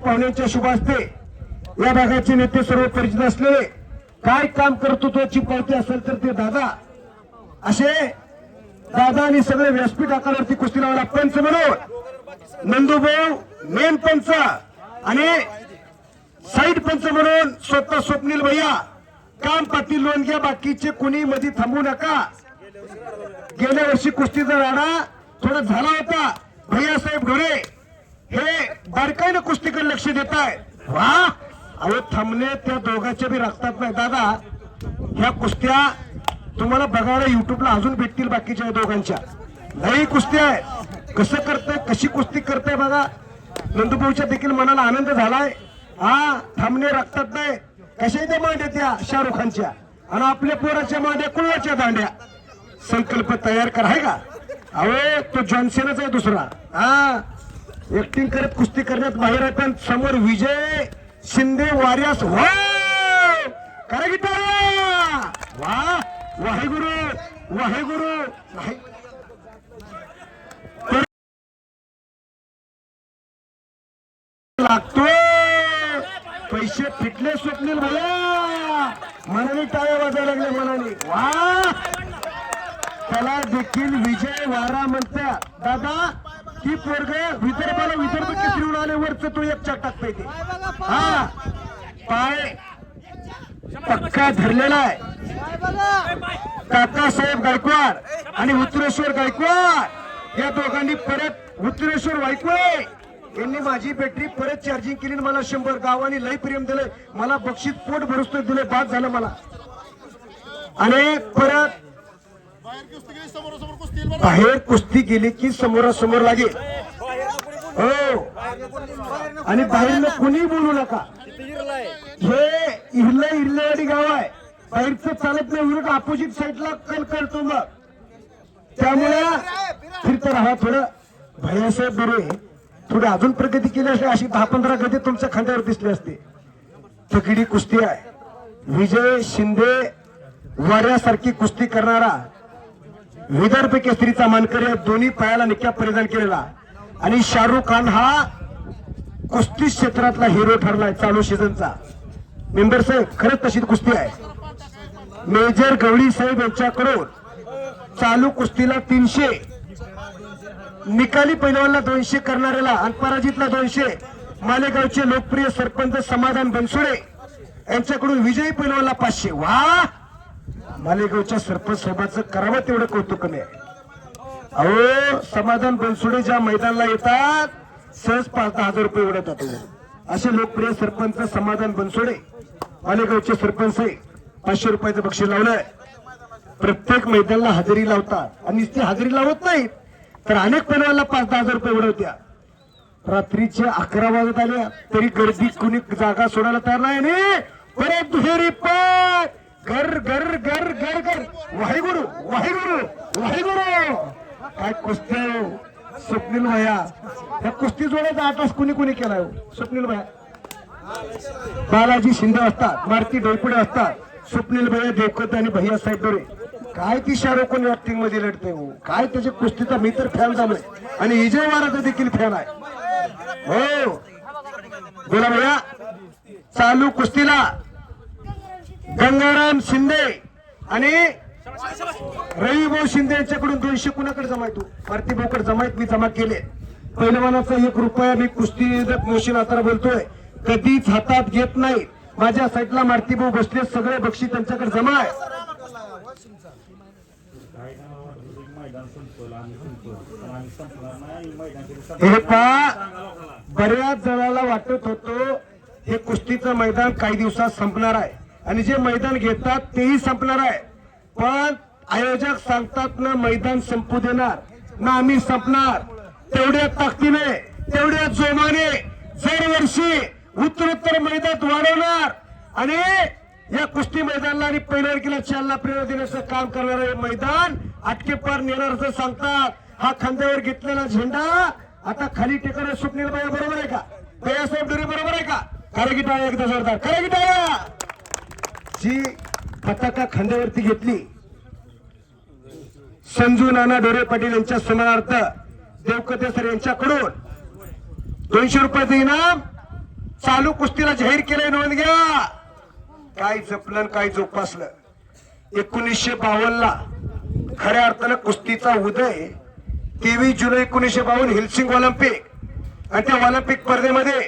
पाहुण्यांच्या शुभ हस्ते या भागाचे नेते सर्व परिचित असलेले काय काम कर्तृत्वाची पावती असेल तर ते दादा असे दादा आणि सगळे व्यासपीठ आकारावरती कुस्ती लावला पंच म्हणून नंदूभाऊ मेन पंच आणि साईड पंच म्हणून स्वतः स्वप्नील भैया काम पाटील लोणग्या बाकीचे कोणी मध्ये थांबू नका। गेल्या वर्षी कुस्तीचा राडा थोडा झाला होता। भैयासाहेब ढोरे हे बारकाईनं कुस्तीकडे लक्ष देत आहे। वा अहो थांबणे त्या दोघांच्या बी रक्तात नाही दादा। ह्या कुस्त्या तुम्हाला बघायला युट्यूबला अजून भेटतील बाकीच्या दोघांच्या लई कुस्त्या आहे। कसं करताय कशी कुस्ती करताय बघा। नंदूभाऊच्या देखील मनाला आनंद झालाय। हा थांबणे रक्तात नाही कशा त्या मांड्या त्या शाहरुख खानच्या आणि आपल्या पोराच्या मांड्या कुणाच्या दांड्या संकल्प तयार करा आहे का। अहो तो जॉन्सनच आहे दुसरा। हा ऍक्टिंग करत कुस्ती करण्यात बाहेर आहे पण समोर विजय शिंदे वार्यास हो करा की टाळ्या। वा वाहेगुरु वाहेगुरु लागतो पैसे फिटले स्वप्नील भैया मनाने टाळ्या वाजायला लागले मनाने। वा त्याला देखील विजय वारा म्हणतात दादा। ती पोरग विदर्भाला विदर्भ केसरीवर आले वरच तो एक चाक टाकतोय ते। हा पाय पक्का धरलेला आहे। काकासाहेब गायकवाड आणि उत्तरेश्वर गायकवाड या दोघांनी परत उत्तरेश्वर वायकवाड यांनी माझी बॅटरी परत चार्जिंग केली। मला 100 गावांनी लई प्रेम दिले मला बक्षीस पोट भरस्तोय दिले बाद झालं मला। आणि परत बाहेर कुस्ती गेली की समोरासमोर लागेल हो आणि बाहेरनं कुणी बोलू नका। हे इर्लेवाडी गाव आहे बाहेरचं चालत नाही उलट अपोजिट साईडला कल करतो मग त्यामुळे फिरतं राहा थोडं। भैयासाहेब बरे थोडी अजून प्रगती केली असते अशी 10-15 गदे तुमच्या खांद्यावर दिसले असते। तगडी कुस्ती आहे। विजय शिंदे वाऱ्यासारखी कुस्ती करणारा विदर्भ केसरीचा मानकरी दोन्ही पायाला निक्या परिधान केलेला आणि शाहरुख खान हा कुस्ती क्षेत्रातला हिरो ठरलाय चालू सीझनचा। मेंबर साहेब खरंच तशी कुस्ती आहे। मेजर गवळी साहेब यांच्याकडून चालू कुस्तीला 300 निकाली पैलवानला 200 करणाऱ्याला आणि पराजितला 200 मालेगावचे लोकप्रिय सरपंच समाधान बनसोडे यांच्याकडून विजयी पैलवानला 500। वा मालेगावच्या सरपंच साहेबांचं करावं तेवढं कौतुक नाही। अहो समाधान बनसोडे ज्या मैदानाला येतात सहज 5,000 रुपये उडवतात। असे लोकप्रिय सरपंच समाधान बनसोडे मालेगावचे सरपंच 500 रुपयाचं बक्षीस लावलंय। प्रत्येक मैदानाला हजेरी लावतात आणि ती हजेरी लावत नाहीत तर अनेक पैलवानला 5,000 रुपये उडवत्या। रात्रीचे 11 वाजत आल्या तरी गर्दी कुणी जागा सोडायला तयार नाही आणि परत दुहेरी पाय घर घर घर घर घर वाहेगुरु वाहेगुरु वाहेगुरु काय कुस्ती स्वप्नील भैया या कुस्ती जोड्याचा आटास कुणी कुणी केलाय स्वप्नील भैया। बालाजी शिंदे असतात मारुती डोईपुडे असतात स्वप्नील भैया देवकत आणि भैया साहेब डोरे काय ती शाहरुख खान ऍक्टिंग मध्ये लढते हो काय त्याच्या कुस्तीचा मी तर फॅन झालोय आणि विजय वाराचा देखील फॅन आहे हो। बोला भैया चालू कुस्तीला गंगाराम शिंदे आणि रविभाऊ शिंदे यांच्याकडून 200 कुणाकडे जमायतो मारुती भाऊकडे जमायत मी जमा केले। पैलवानाचा 1 रुपया मी कुस्ती मोशीन आता बोलतोय कधीच हातात घेत नाही। माझ्या साईडला मारुती भाऊ बसले सगळे बक्षीस त्यांच्याकडे जमा आहे। हे पहा बऱ्याच जणाला वाटत होतं हे कुस्तीचं मैदान काही दिवसात संपणार आहे आणि जे मैदान घेतात तेही संपणार आहे पण आयोजक सांगतात ना मैदान संपू देणार ना आम्ही संपणार। तेवढ्या ताकदीने तेवढ्या जोमाने दरवर्षी उत्तरोत्तर मैदान वाढवणार आणि या कुस्ती मैदानाला आणि पैलवानकीला चालना प्रेरणा देण्याचं काम करणारे मैदान अटकेपार नेणार असं सांगतात। हा खांद्यावर घेतलेला झेंडा आता खाली टेकणार स्वप्नील भैया बरोबर आहे का भैयासाहेब डोरे बरोबर आहे का करा की टाळ्या एकदा जोरदार करा की टाळ्या। जी पताका खांद्यावरती घेतली संजू नाना डोरे पाटील यांच्या सन्मानार्थ देवकते सर यांच्याकडून 200 रुपयाचं इनाम चालू कुस्तीला जाहीर केलंय, नोंद घ्या. काय जपलं काय जोपासलं. 1952 ला खऱ्या अर्थानं कुस्तीचा उदय 23 जुलै 1952 हेल्सिंग ऑलिम्पिक. आणि त्या ऑलिम्पिक स्पर्धेमध्ये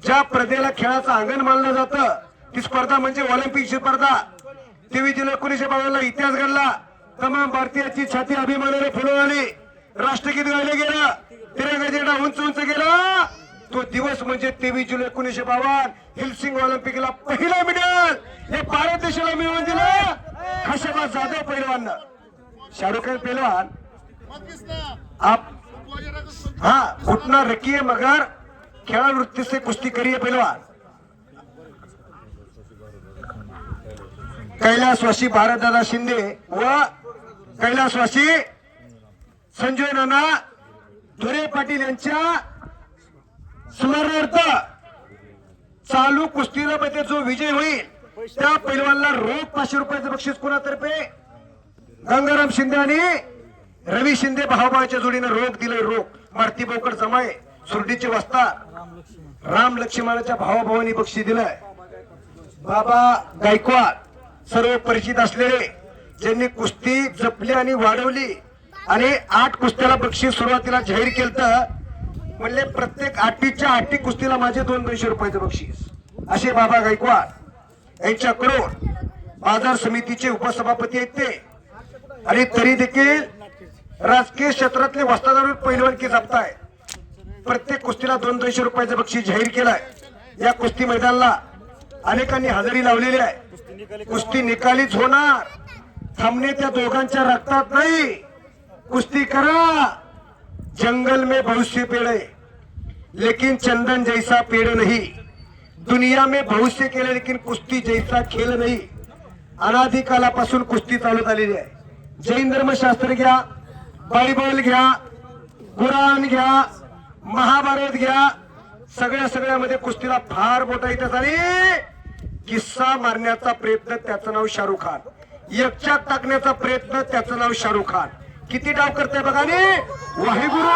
ज्या स्पर्धेला खेळाचं अंगण मानलं जातं ती स्पर्धा म्हणजे ऑलिम्पिकची स्पर्धा. 23 जुलै 1952 ला इतिहास घडला. तमाम भारतीयाची छाती अभिमानाने फुलून आली. राष्ट्रगीत गायले गेलं, तिरंगा झेंडा उंच उंच गेला. तो दिवस म्हणजे 23 जुलै 1952 हेल्सिंग ऑलिम्पिकला पहिला मेडल हे भारत देशाला मिळवून दिलं हर्षभात जाधव पैलवान. शाहरुख खान पैलवान आप हाँ घुटना रखिए मगर खेळा वृत्ती से कुस्ती करिए पैलवान. कैलासवासी भारतदादा शिंदे व कैलासवासी संजय नाना धुरे पाटील यांच्या स्मरणार्थ चालू कुस्तीला मध्ये जो विजय होईल त्या पैलवानला रोख 500 रुपयाचं बक्षीस कोणातर्फे गंगाराम शिंदे आणि रवी शिंदे भावाभावाच्या जोडीने रोख दिले. रोख मारुती बोकड जमाय सुरडीचे वस्ताद राम लक्ष्मणाच्या भावाभावांनी बक्षीस दिलंय. बाबा गायकवाड सर्व परिचित असलेले ज्यांनी कुस्ती जपली आणि वाढवली आणि 8 कुस्त्याला बक्षीस सुरुवातीला जाहीर केलं. म्हणले प्रत्येक 8च्या 8 कुस्तीला माझे 200 रुपयाचं बक्षीस. असे बाबा गायकवाड यांच्याकडून बाजार समितीचे उपसभापती आहेत ते. आणि तरी देखील राजकीय क्षेत्रातले वस्तादार पैलवानकी जपताय. प्रत्येक कुस्तीला 200 रुपयाचं बक्षीस जाहीर केलंय. या कुस्ती मैदानाला अनेकांनी हजेरी लावलेली आहे. कुस्ती निकालीच होणार. थांबणे त्या दोघांच्या रक्तात नाही. कुस्ती करा. जंगल में बहुत से पेड़ है लेकिन चंदन जैसा पेड़ नहीं. दुनिया में बहुत से खेल लेकिन कुस्ती जैसा खेळ नाही. अनादिकालापासून कुस्ती चालत आलेली आहे. जैन धर्मशास्त्र घ्या, बायबल घ्या, कुराण घ्या, महाभारत घ्या, सगळ्यामध्ये कुस्तीला फार मोठा इतिहास. आणि किस्सा मारण्याचा प्रयत्न त्याचं नाव शाहरुख खान. एकच्यात टाकण्याचा प्रयत्न त्याचं नाव शाहरुख खान. किती डाव करते बघा. आणि वाहेगुरु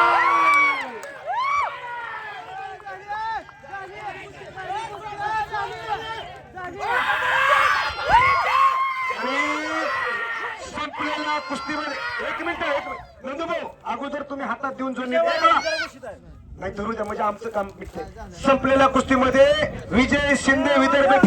संपलेल्या कुस्तीमध्ये 1 मिनिट नंदूभाऊ अगोदर तुम्ही हातात देऊन जो नाही धरू द्या म्हणजे आमचं काम मिटते. संपलेल्या कुस्तीमध्ये विजय शिंदे विदर्भ